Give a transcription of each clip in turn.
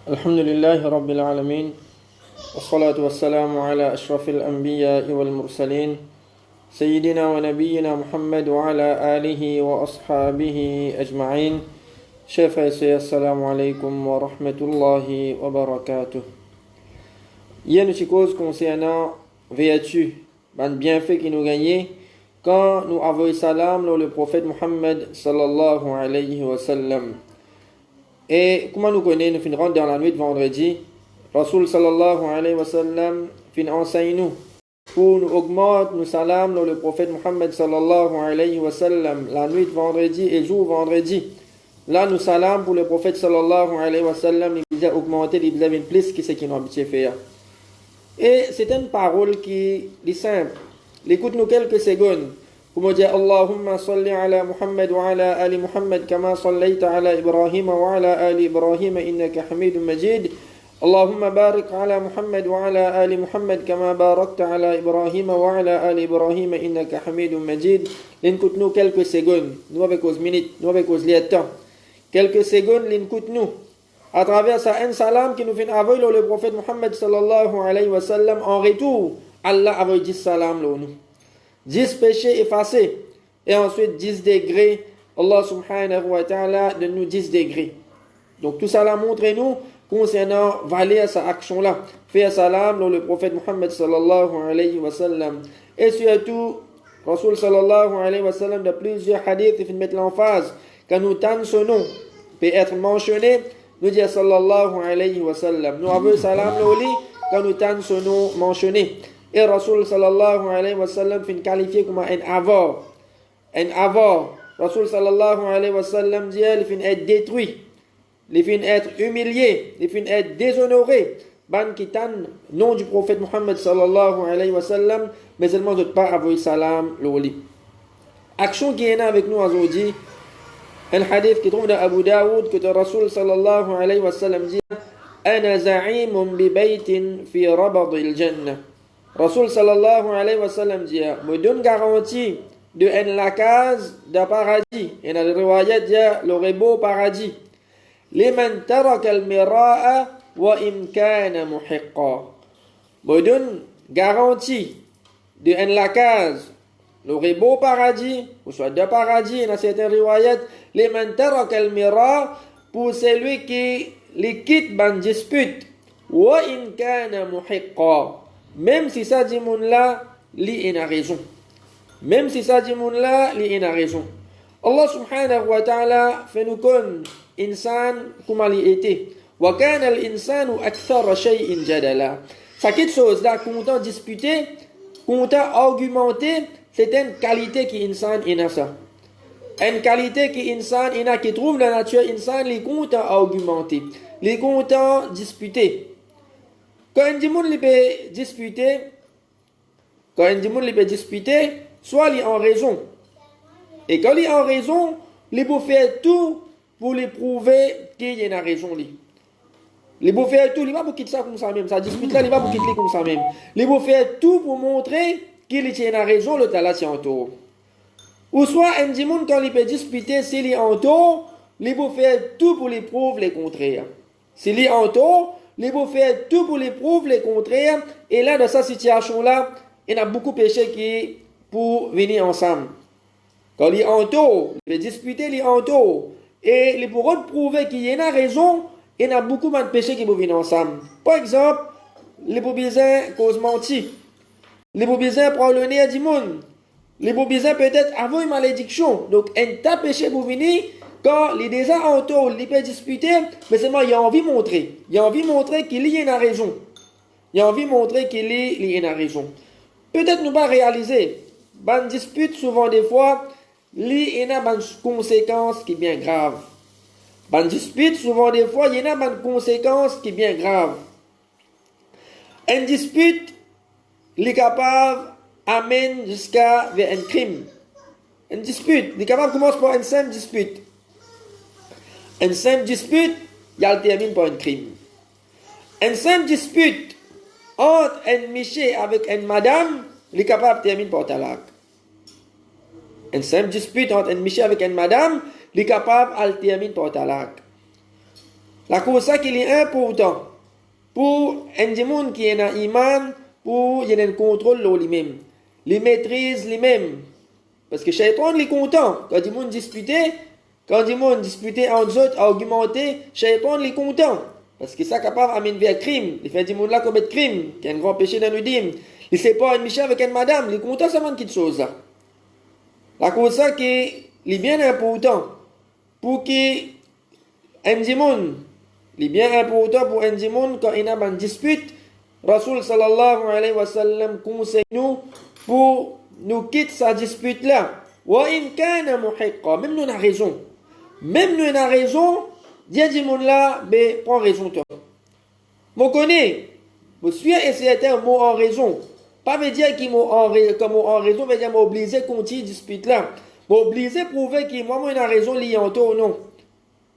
الحمد لله رب العالمين والصلاة والسلام على أشرف الأنبياء والمرسلين سيدنا ونبينا محمد وعلى آله وأصحابه أجمعين شيخ السلام عليكم ورحمة الله وبركاته. Il y a une cause concernant vertu, un bienfait qui nous gagne quand nous avons salam le prophète Muhammad sallallahu alayhi wa sallam. Et comment nous connaissons, nous finirons dans la nuit de vendredi, Rasul sallallahu alayhi wa sallam fin enseigne nous pour nous augmente nous salam le prophète Muhammad sallallahu alayhi wa sallam la nuit de vendredi et jour vendredi. Là nous salam pour le prophète sallallahu alayhi wa sallam, il a augmenté, il a plus que ce qu'il nous habitué faire. Et c'est une parole qui est simple. Écoute-nous quelques secondes. Comme dire Allahumma salli ala Muhammad wa ala ali Muhammad kama sallaita ala Ibrahim wa ala ali Ibrahim innaka Hamidun Majid. Allahumma barik ala Muhammad wa ala ali Muhammad kama barakta ala Ibrahim wa ala ali Ibrahim innaka Hamidun Majid. L'écoute-nous quelques secondes. Nous avec 11 minutes, nous avec 11 temps. Quelques secondes, l'écoute-nous. À travers ça, un salam qui nous fait avouer le prophète Muhammad sallallahu alayhi wa sallam. En retour, Allah avait dit salam nous. 10 péchés effacés. Et ensuite 10 degrés. Allah subhanahu wa ta'ala de nous 10 degrés. Donc tout ça là montre-nous concernant valer sa action-là. Faire salam le prophète Muhammad sallallahu alayhi wa sallam. Et surtout, Rasul sallallahu alayhi wa sallam de plusieurs hadiths, il faut mettre l'emphase. Quand nous tannons ce nom, peut être mentionné. Nous disons sallallahu alayhi wa sallam. Nous avons salam loli quand nous tannons ce nom mentionné. Et Rasul sallallahu alayhi wa sallam fin qualifié comme un avare. Un avare. Rasul sallallahu alayhi wa sallam dit il fin être détruit. Il fin être humilié. Il fin être déshonoré. Ban qui tanne nom du prophète Muhammad sallallahu alayhi wa sallam. Mais seulement de pas avoir salam loli. Action qui est là avec nous aujourd'hui. Un hadith qui trouve dans Abu Daoud que le Rasul sallallahu alayhi wa sallam dit Ana za'imun bi baytin fi rabad al-jannah. Rasul sallallahu alayhi wa sallam dit me donne garantie de la case de paradis. Et dans le riwayat dit le beau paradis. Liman taraka al-mira'a wa in kana muhiqqa. Me donne garantie de la case le beau paradis, ou soit de paradis, dans certains riwayat, les mantarak al-mira, pour celui qui les quitte ban dispute, wa in kana muhiqqa, même si ça dit moun là, li en a raison. Même si ça dit moun là, li en a raison. Allah subhanahu wa ta'ala fait nous connaître insan comment il était. Wa kana al-insanu akthara shay'in jadala. Ça quelque chose là, content disputer, content argumenter, c'est une qualité qui insan ina ça. Une qualité qui insan ina qui trouve la nature insan les content argumenter, les content disputer. Quand un monde li peut disputer, soit il en raison. Et quand il en raison, il peut faire tout pour lui prouver qu'il y a une raison li. Il peut faire tout, il va pour quitter ça comme ça même, ça dispute là, il va pour quitter comme ça même. Il peut faire tout pour montrer qu'il tient a raison, le talent c'est en tort. Ou soit, un dit quand il peut disputer, s'il est en tort, il peut faire tout pour lui prouver le contraire. S'il est en tort, il peut faire tout pour lui prouver le contraire. Et là, dans cette situation-là, il y a beaucoup de péchés qui pour venir ensemble. Quand il est en tort, il peut disputer, il est en tort. Et il pourra prouver qu'il y a raison, il y a beaucoup de péchés qui peuvent venir ensemble. Par exemple, les bobisins causent mentir. Les bobisins prennent le nez du monde. Les bobisins peut-être avoir une malédiction. Donc, un tas péché pour venir, quand les déjà en tort, ils peuvent disputer, mais seulement il a envie de montrer. Il a envie de montrer qu'il y a une raison. Il a envie de montrer qu'il y a une raison. Peut-être nous pas réaliser. Ban dispute souvent des fois, il y a une conséquence qui est bien grave. Ban dispute souvent des fois, il y a une conséquence qui est bien grave. Un dispute il est capable d'amener jusqu'à vers un crime. Une dispute. Il est capable de commencer par une simple dispute. Une simple dispute, il termine par un crime. Une simple dispute entre un monsieur avec une madame, il est capable de terminer par talak. Une simple dispute entre un monsieur avec une madame, il est capable de terminer par talak. La cause ça qu'il est important pour un monde qui est dans iman, pour y a un contrôle sur lui-même. Les maîtrise lui-même. Parce que Shaitan est content. Quand il monde disputé, quand il monde disputé entre autres, argumenté, Shaitan est content. Parce que ça capable d'amener vers crime. Il fait du monde là commettre crime, qui a un grand péché dans le dîme. Il sait pas un Michel avec une madame, il est content ça de quelque chose là. La cause ça qui est bien important pour que un monde, il est bien important pour un monde quand il a une dispute, Rasul sallallahu alayhi wa sallam conseille nous pour nous quitter sa dispute là. Wa in kana muhiqqa, même nous on a raison. Même nous on a raison, Dieu dit monde là, ben prends raison toi. Mon connais, vous suis essayer un mot en raison. Pas veut dire qu'il mot en raison, veut dire m'obliger continuer dispute là. M'obliger prouver que moi on a raison li en ou non.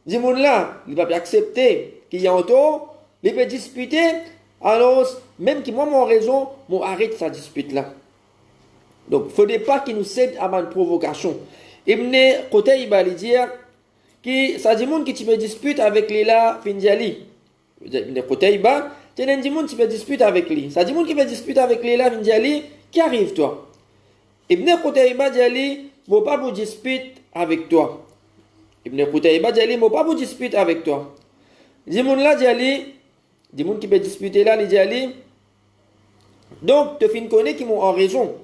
Dis monde là, il va pas accepter qu'il y a en tort, il peut disputer. Alors, même que moi, mon raison, moi, arrête sa dispute là. Donc, il ne faudrait pas qu'il nous cède à une provocation. Ibn Qutayba lui dire que ça dit monde qui tu peux disputer avec lui là, Findiali. Ibn Qutayba, tu as dit monde qui peut disputer avec lui. Ça dit monde qui peut disputer avec lui là, Findiali, qui arrive toi? Ibn Qutayba dit ali, moi pas pour dispute avec toi. Ibn Qutayba dit ali, moi pas pour dispute avec toi. Dit monde là dit ali, des gens qui peuvent disputer là, les dialis. Donc, tu fin connais qui m'ont en raison.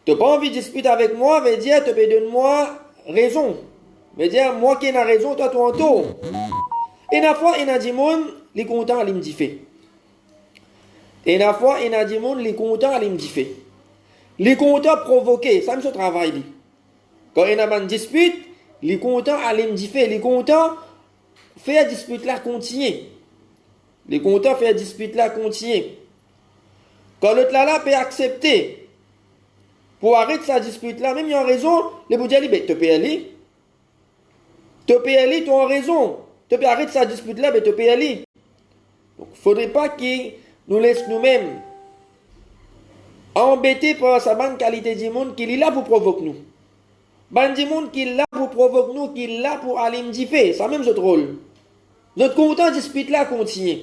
Tu n'as pas envie de disputer avec moi, veut dire, tu peux donner moi raison. Veut dire, moi qui ai raison, toi, tu en tort. Et la fois, il y a des gens qui sont contents, ils me disent. Et la fois, il y a des gens qui sont contents, ils me disent. Les contents provoqués, ça me se travaille. Quand il y a une dispute, les contents, ils me disent. Les contents, faire la dispute là, continuer. Les contents faire dispute là continuer. Quand l'autre là peut accepter pour arrêter sa dispute là, même il a raison, les vous dire ben tu peux aller. Tu peux aller, tu as raison. Tu peux arrêter sa dispute là, ben tu peux aller. Donc il ne faudrait pas qu'il nous laisse nous-mêmes embêter par sa bonne qualité du monde qu'il est là pour provoquer nous. Ban du monde qui est là pour provoquer nous, qui est là pour aller me dire, ça même notre rôle. Notre content dispute là continue.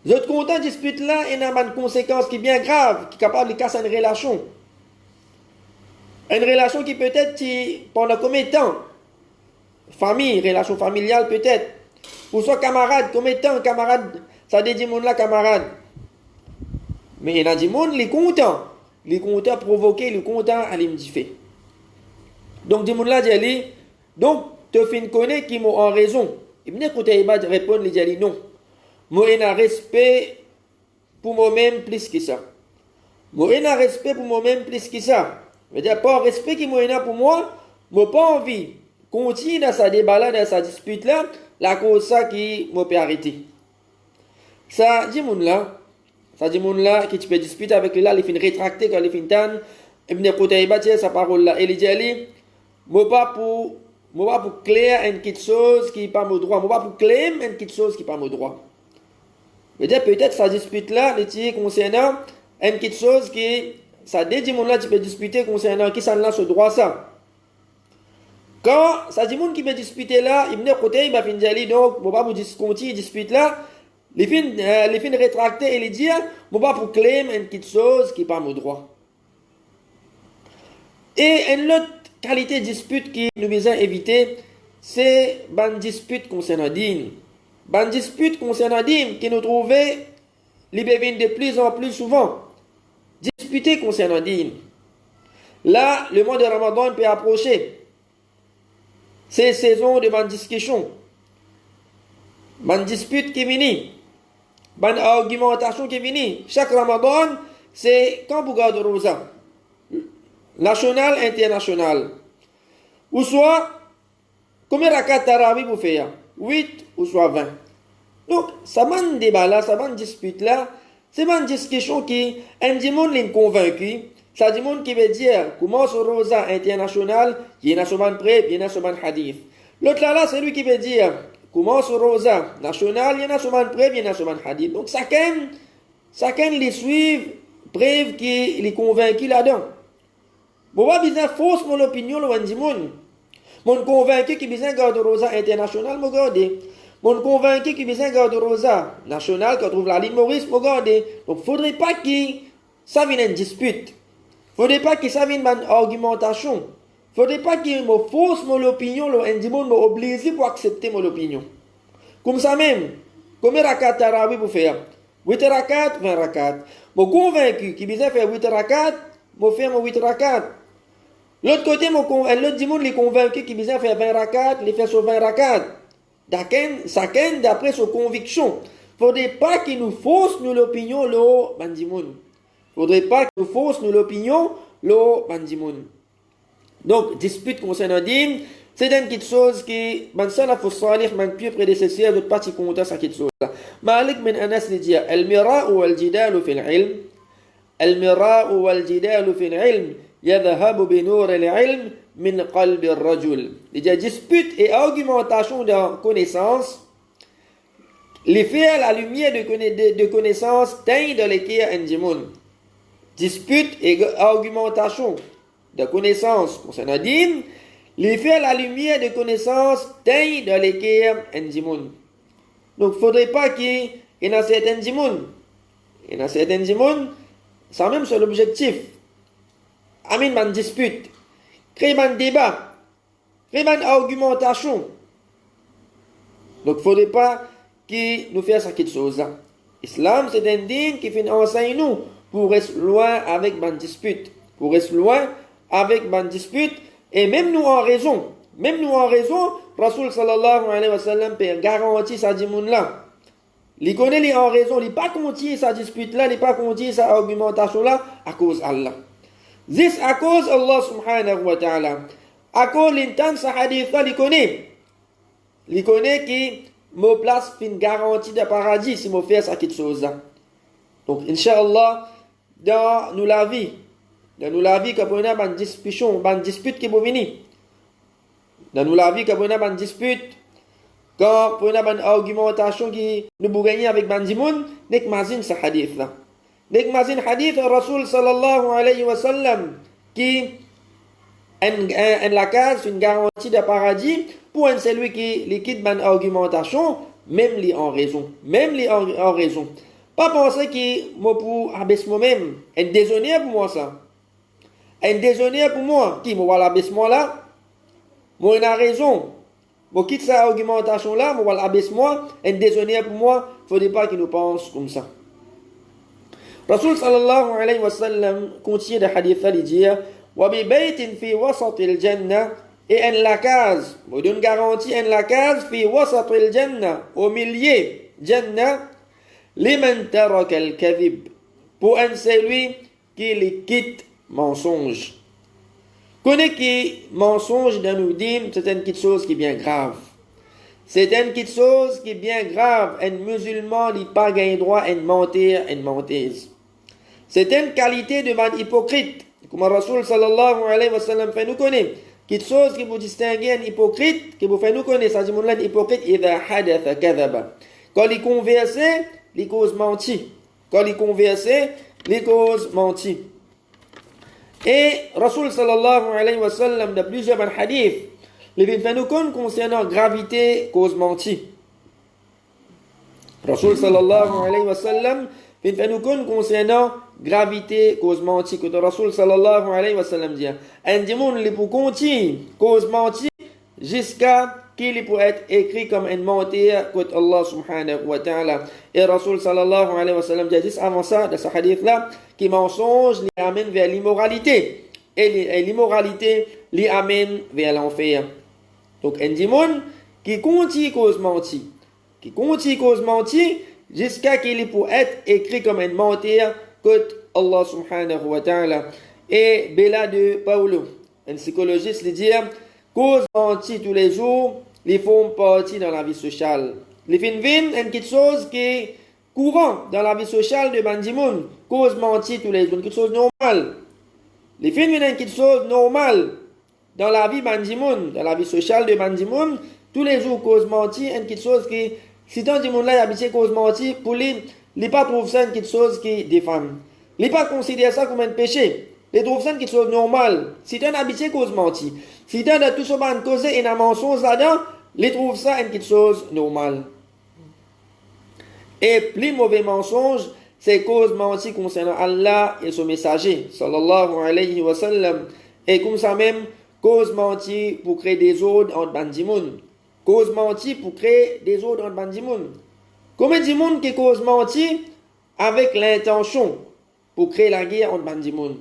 Notre content dispute là, il y a une conséquence qui est bien grave, qui est capable de casser une relation. Une relation qui peut-être pendant combien de temps? Famille, relation familiale peut-être. Ou soit camarade, combien de temps camarade? Ça dit monde là camarade. Mais il y a des gens qui sont contents provoquer, les contents aller me dire. Donc des gens là dit donc tu fin connais qui m'ont en raison. Ibn Qutayba répond il dit non. Moi, j'ai un respect pour moi-même plus que ça. Moi, j'ai un respect pour moi-même plus que ça. Je veux dire, pas un respect qui moi pour moi, moi pas envie. Continue dans sa débat dans sa dispute là, la cause ça qui m'a peut arrêter. Ça dit mon là, qui tu peux disputer avec lui là, il finit rétracter quand il finit tan. Ibn Qutayba tient sa parole là, et il dit moi pas pour clair une petite chose qui n'est pas mon droit, moi pas pour claim une petite chose qui n'est pas mon droit. Peut-être sa dispute là, concernant une petite chose qui, ça dit monde là, tu peux disputer concernant qui ça n'a ce droit ça. Quand ça dit monde qui peut disputer là, il venait côté, il va finir donc, bon pas vous continuer dispute là, les fins rétracter et les dire, bon pas pour claim une petite chose qui n'est pas mon droit. Et une autre qualité de dispute qui nous besoin éviter, c'est une dispute concernant dîme. Ban dispute concernant dîme qui nous trouvait les viennent de plus en plus souvent. Disputer concernant dîme. Là, le mois de Ramadan peut approcher. C'est saison de ban discussion. Ban dispute qui vient. Ban argumentation qui vient. Chaque Ramadan, c'est quand vous regardez Rosa. National, international. Ou soit, combien de rakat tarawih vous faites? 8 ou soit 20. Donc, ça m'a un débat là, ça m'a une dispute là, c'est une discussion qui, un monde est convaincu, ça dit monde qui veut dire, comment ce rosa international, il y a un soman prêt, il y a un soman hadith. L'autre là, c'est lui qui veut dire, comment ce rosa national, il y a un soman prêt, il y a un soman hadith. Donc, chacun les suivre, preuve qui est convaincu là-dedans. Bon, pas besoin de fausse mon opinion, le monde. Mon convaincu qui besoin de garder rosa international, me garder. Mon convaincu qui besoin garder rosa national quand trouve la ligne Maurice pour garder. Donc faudrait pas que ça vienne une dispute. Faudrait pas que ça vienne une argumentation. Faudrait pas que me force mon opinion, le monde me oblige pour accepter mon opinion. Comme ça même, combien de rakat tarawih pour faire? 8 rakat, 20 rakat. Mon convaincu qui besoin faire 8 rakat, me faire mon 8 rakat. L'autre côté, l'autre monde est convaincu qui besoin faire 20 rakat, les faire sur 20 rakat. Chacun d'après ses convictions. Faudrait pas qu'il nous force nous l'opinion lo bandimoun. Faudrait pas qu'il nous force nous l'opinion lo bandimoun. Donc dispute concernant dîme, c'est une petite chose qui man salaf salih man pieux prédécesseur de parti contre ça petite chose. Malik min Anas dit al-mira'u wal-jidalu fil ilm al-mira'u wal-jidalu fil ilm yadhhabu bi nur al-ilm min qalbi ar-rajul. Déjà dispute et argumentation de connaissance les faire la lumière de connaissance teigne dans les cœurs indimoun. Dispute et argumentation de connaissance concernant dîme, les faire la lumière de connaissance teigne dans les cœurs indimun. Donc, il ne faudrait pas qu'il y ait un certain indimun. Il y a un certain indimun, ça même sur l'objectif. Amin man dispute, créer man débat, créer man argumentation. Donc, il ne faudrait pas qu'il nous fasse cette chose-là. L'islam, c'est un dîme qui fait enseigner nous pour rester loin avec man dispute. Pour rester loin avec ban dispute et même nous en raison Rasul sallallahu alayhi wa sallam peut garantir sa dimoun là. Il connaît les en raison, il pas continuer sa dispute là, il pas continuer sa argumentation là à cause Allah. This à cause Allah subhanahu wa ta'ala. À cause l'intan sa hadith là, il connaît qui me place fin garantie de paradis si me faire ça quelque chose là. Donc inshallah dans nous la vie dans nous la vie quand on a une dispute qui est venue. Dans nous la vie quand on a une dispute, quand on a une argumentation qui nous peut gagner avec bandimoun, nek mazin ce hadith là. Nek mazin hadith Rasul sallallahu alayhi wa sallam qui en la case une garantie de paradis pour un celui qui liquide une argumentation, même les en raison. Pas penser que moi pour abaisser moi-même, un déshonneur pour moi ça. Un déshonneur pour moi, qui me voit l'abaissement là, moi il a raison. Moi quitte sa argumentation là, moi voit l'abaissement, un déshonneur pour moi, il ne faut pas qu'il nous pense comme ça. Rasul sallallahu alayhi wa sallam continue de hadith à dire wa bi baytin fi wasat al-jannah et en la case, moi donne garantie en la case fi wasat al-jannah au milieu jannah liman taraka al-kadhib pour un celui qui les quitte mensonge. Connais que mensonge dans nous dîmes, c'est une petite chose qui est bien grave. C'est une petite chose qui est bien grave. Un musulman n'a pas gagné droit à mentir, à menteuse. C'est une qualité de man hypocrite. Comme Rasul sallallahu alayhi wa sallam fait nous connaître. Quelque chose qui vous distingue un hypocrite, qui vous fait nous connaître. Ça dit mon hypocrite, idha hadatha kadhaba. Quand il converse, il cause menti. Quand il converse, il cause menti. Et Rasul sallallahu alayhi wa sallam dans plusieurs hadiths, les fait nous connaître concernant gravité cause menti. Rasul sallallahu alayhi wa sallam fait nous connaître concernant gravité cause menti. Que Rasul sallallahu alayhi wa sallam dit, un démon les pour continuer cause menti jusqu'à qu'il peut être écrit comme un mentir contre Allah subhanahu wa ta'ala. Et Rasul sallallahu alayhi wa sallam dit avant ça, dans ce hadith-là, qui mensonge les amène vers l'immoralité. Et l'immoralité les amène vers l'enfer. Donc un démon qui continue cause menti. Jusqu'à qu'il peut être écrit comme un mentir contre Allah subhanahu wa ta'ala. Et Bella de Paulo, un psychologiste, lui dit cause menti tous les jours, les font partie dans la vie sociale. Les fins une quelque chose qui est courant dans la vie sociale de Bandimoun, cause menti tous les jours, quelque chose normal. Les fins une quelque chose normal dans la vie Bandimoun, dans la vie sociale de Bandimoun, tous les jours cause menti, une quelque chose qui, si tant Bandimoun là est habitué cause menti, pour lui, il pas trouve ça une quelque chose qui défame. Il pas considère ça comme un péché. Il trouve ça une quelque chose normal. Si tu es habitué cause menti, si tu as tout ce ban causé et un mensonge là-dedans, ils trouvent ça une petite chose normale. Et plus mauvais mensonge, c'est cause mentir concernant Allah et son messager, sallallahu alayhi wa sallam. Et comme ça même, cause mentir pour créer des ordres entre bandimoun. Cause mentir pour créer des ordres entre bandimoun. Combien de monde qui cause mentir avec l'intention pour créer la guerre entre bandimoun?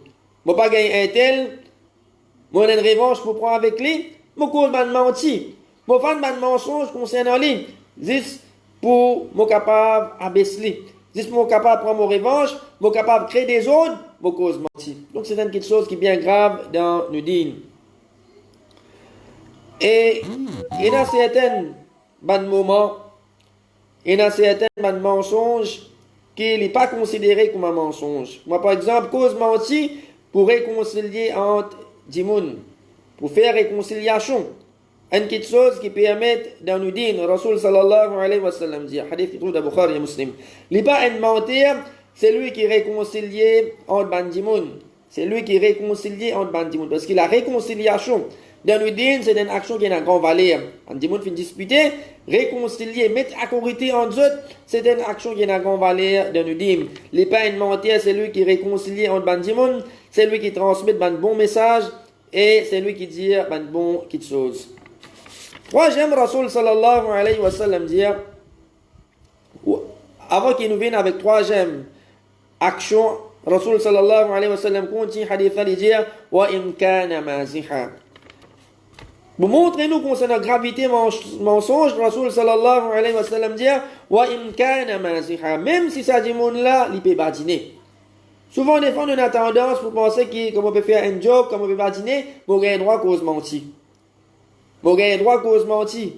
Moi pas gagner un tel, moi j'ai une revanche pour prendre avec lui, moi cause mentir. Moi fan ban mensonge concernant lui. Juste pour moi capable abaisser. Juste pour moi capable prendre mon revanche, moi capable créer des ordres, moi cause mentir. Donc c'est une quelque chose qui est bien grave dans nos dînes. Et il y a certains moments, il y a certains mensonges qui n'est pas considéré comme un mensonge. Moi, par exemple, cause mentir pour réconcilier entre Dimoun, pour faire réconciliation. Une petite chose qui permet dans nous dire, Rasul sallallahu alayhi wa sallam dit, hadith qui trouve de Bukhari et Muslim. Il n'est pas un mentir, c'est lui qui réconcilie entre Bandimoun. C'est lui qui réconcilie entre Bandimoun. Parce que la réconciliation, dans nous dire, c'est une action qui a une grande valeur. En Bandimoun fait disputer, réconcilier, mettre à corité entre eux, c'est une action qui a une grande valeur dans nous dire. Il n'est pas un mentir, c'est lui qui réconcilie entre Bandimoun, c'est lui qui transmet un bon message et c'est lui qui dit un bon quelque chose. Troisième, Rasul sallallahu alayhi wa sallam dit, avant qu'il nous vienne avec troisième action, Rasul sallallahu alayhi wa sallam continue hadith à dire, wa in kana maziha. Pour montrer nous concernant la gravité mensonge, Rasul sallallahu alayhi wa sallam dit, wa in kana maziha. Même si ça dit monde là, il peut badiner. Souvent, des fois, on a tendance pour penser qu'on peut faire un joke, qu'on peut badiner, mais on gagne droit cause mentir. Vous avez droit cause mentir.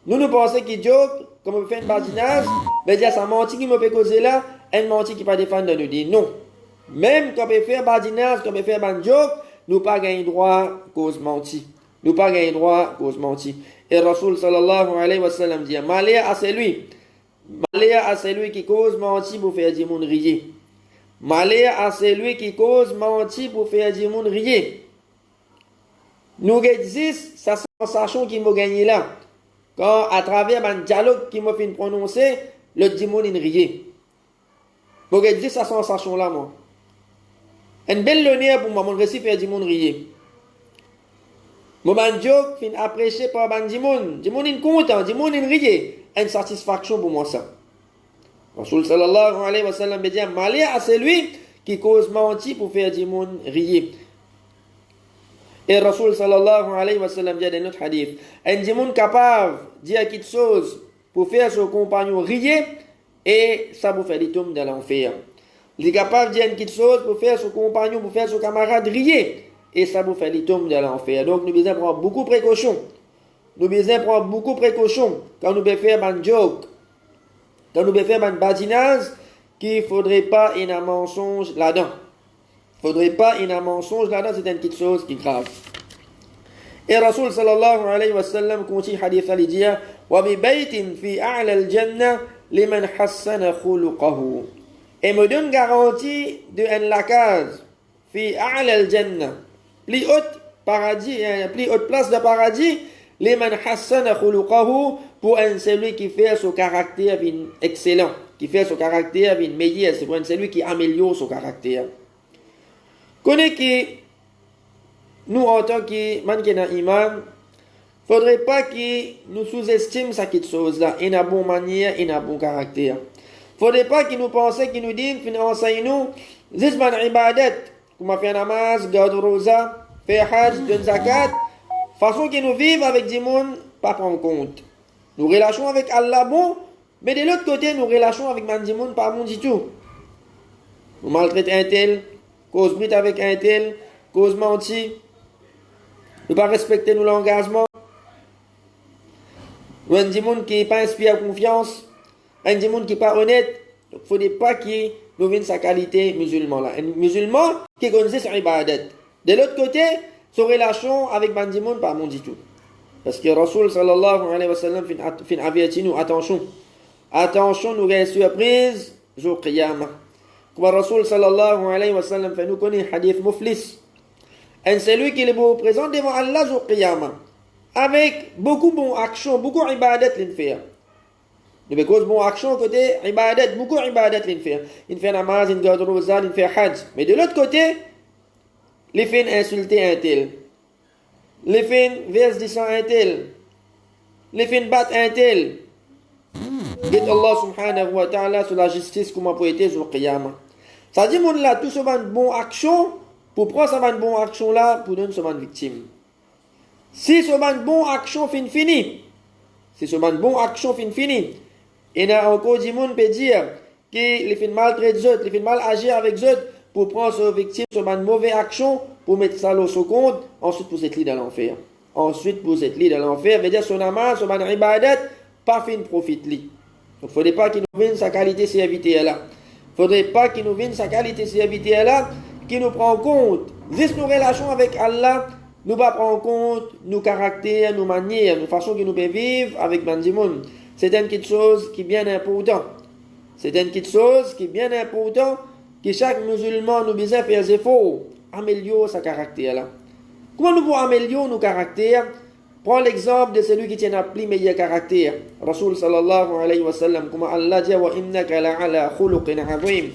Nous pensons qu'il joke, comme on fait un badinage, mais dire ça menti qui me peut causer là, un menti qui pas défendre nous dit non. Même quand on peut faire badinage, quand on peut faire un joke, nous pas gagner droit cause mentir. Nous pas gagner droit cause mentir. Et Rasul sallallahu alayhi wa sallam dit, malheur à celui qui cause mentir pour faire du monde rire. Malheur à celui qui cause mentir pour faire du monde rire. Nous existe sa sensation qui m'a gagné là. Quand à travers un dialogue qui m'a fait prononcer, le démon il riait. Nous existe sa sensation là moi. Une belle lumière pour moi, mon récit fait du monde riait. Mon joke fin apprécié par ban démon. Démon il content, démon il riait. Une satisfaction pour moi ça. Rasul sallallahu alayhi wa sallam dit malheur à celui qui cause mentir pour faire du monde rier. Et Rasul sallallahu alayhi wa sallam dit dans notre hadith, un démon capable de dire quelque chose pour faire son compagnon rire et ça vous fait des tombes dans l'enfer. Il est capable de dire quelque chose pour faire son compagnon, pour faire son camarade rire et ça vous fait des tombes dans l'enfer. Donc nous devons prendre beaucoup de précautions. Nous devons prendre beaucoup de précautions quand nous devons faire un joke, quand nous devons faire un badinage, qu'il ne faudrait pas un mensonge là-dedans. Il ne faudrait pas un mensonge là-dedans, c'est une petite chose qui est grave. Et Rasul sallallahu alayhi wa sallam continue hadith à dire wa bi baytin fi a'la al-jannah liman hassana khuluquhu. Et me donne garantie de la case fi a'la al-jannah, plus haute paradis, plus haute place de paradis, liman hassana khuluquhu, pour un celui qui fait son caractère excellent, qui fait son caractère meilleur, c'est pour un celui qui améliore son caractère. Connais que nous, en tant que man qui est imam, faudrait pas que nous sous-estimions cette chose-là, et une bonne manière, et un bon caractère. Faudrait pas que nous pensions, que nous disons, que nous enseignons, juste man ibadat, comme on fait namaz, garde rosa, faire hajj, donne zakat, façon que nous vivons avec du monde, pas prendre compte. Nous relâchons avec Allah bon, mais de l'autre côté, nous relâchons avec man du monde, pas bon du tout. Nous maltraitons un tel, cause brute avec un tel, cause menti, ne pas respecter nos engagements. Ou un monde qui n'est pas inspiré à confiance, un monde qui n'est pas honnête. Donc il ne faut pas qu'il nous vienne sa qualité musulman là. Un musulman qui connaît sa ibadat. De l'autre côté, sa relation avec un monde pas bon du tout. Parce que Rasul sallallahu alayhi wa sallam fin averti nous, attention, nous avons une surprise, jour qiyamah. Comme Rasul sallallahu alayhi wa sallam fait nous connaître hadith muflis. Et celui qui est présent devant Allah jour qiyamah. avec beaucoup bon action, beaucoup ibadat l'in faire. De cause bon action côté ibadat, beaucoup ibadat l'in faire. Il fait namaz, il garde rosa, il fait hajj. Mais de l'autre côté, les fait insulter un tel. Les fait verse du sang un tel. Les fait battre un tel. Get Allah subhanahu wa ta'ala sur la justice comment pour être sur qiyamah. Ça dit mon là tout ce bon action pour prendre ce bon action là pour donner ce victime. Si ce bon action fini, si ce bon action fini, et là encore du monde peut dire que les fin maltraiter les autres, les fin mal agir avec les autres pour prendre ce victime, ce mauvaise action pour mettre ça au compte, ensuite pour être lié dans l'enfer. Ensuite pour être lié dans l'enfer, veut dire son namaz, son ibadat, pas fin profite li. Donc, il ne faudrait pas qu'il nous vienne sa qualité serviteur là. Il ne faudrait pas qu'il nous vienne sa qualité serviteur là, qui nous prend en compte. Juste nos relations avec Allah, nous ne prendre en compte nos caractères, nos manières, nos façons que nous pouvons vivre avec Bandimoun. C'est une petite chose qui est bien importante. C'est une petite chose qui est bien importante que chaque musulman nous besoin faire des efforts, améliorer sa caractère là. Comment nous pouvons améliorer nos caractères? Prends l'exemple de celui qui tient à plus meilleur caractère. Rasul sallallahu alayhi wa sallam, comme Allah dit, wa innaka la'ala khuluqin azim.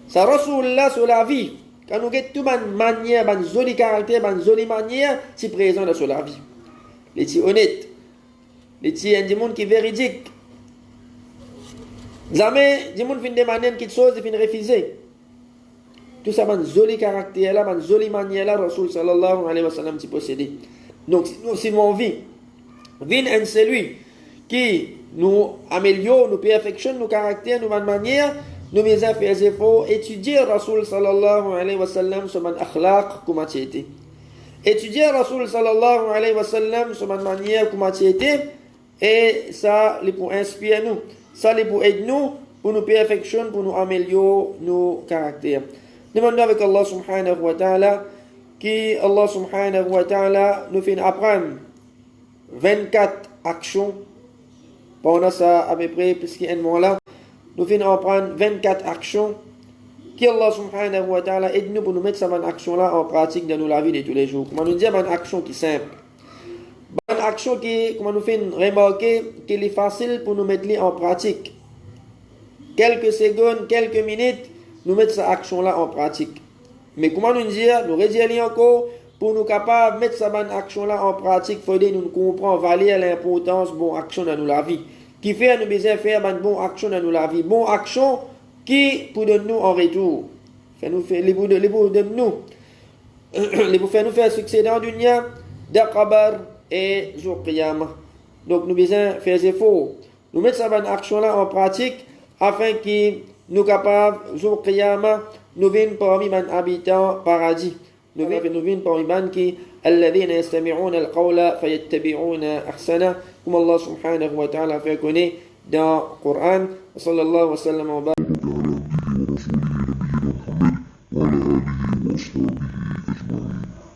Ça Rasul là sur la vie. Quand nous avons toute une manière, une jolie caractère, une jolie manière, c'est présent dans la vie. Les petits honnêtes, les petits individus qui sont véridiques. Jamais, des gens qui demander quelque chose, ils refuser. Tout ça, une jolie caractère là, une jolie manière là, Rasul sallallahu alayhi wa sallam, qui possédait. Donc, si mon vie, est celui qui nous améliore, nous perfectionne nos caractères, nos manières, nous devons faire des efforts, étudier Rasul sallallahu alayhi wa sallam sur mon akhlaq, comment tu étais. Étudier Rasul sallallahu alayhi wa sallam sur mon manière, comment tu étais, et ça, c'est pour inspirer nous, ça, c'est pour aider nous, pour nous perfectionner, pour nous améliorer nos caractères. Demandons avec Allah subhanahu wa ta'ala, qui Allah subhanahu wa ta'ala nous fait apprendre 24 actions pendant ça à peu près puisqu'il y a un moment là nous fait apprendre 24 actions qui Allah subhanahu wa ta'ala aide nous pour nous mettre cette action là en pratique dans la vie de tous les jours. Comment nous dire une action qui est simple, une action qui comment nous fait remarquer qu'il est facile pour nous mettre en pratique. Quelques secondes, quelques minutes nous mettre cette action là en pratique. Mais comment nous dire, nous redire encore, pour nous capables de mettre cette action-là en pratique, il faut que nous comprenions, valider l'importance de bonne action dans la vie. Qui fait nous besoin faire une bonne action dans la vie. Bonne action qui pour donner nous en retour. Les pour donner nous. Les pour faire nous faire succès dans le dunya, d'Aqabar et jour Qiyamah. Donc nous besoin faire des efforts. Nous mettre cette action-là en pratique afin que nous capables, jour Qiyamah, nous venons parmi les habitants paradis. Nous venons parmi les qui الذين يستمعون القول فيتبعون أحسنه comme Allah subhanahu wa ta'ala fait connaître dans le Coran. صلى الله وسلم وبارك على عبده ورسوله نبينا محمد وعلى آله وأصحابه أجمعين.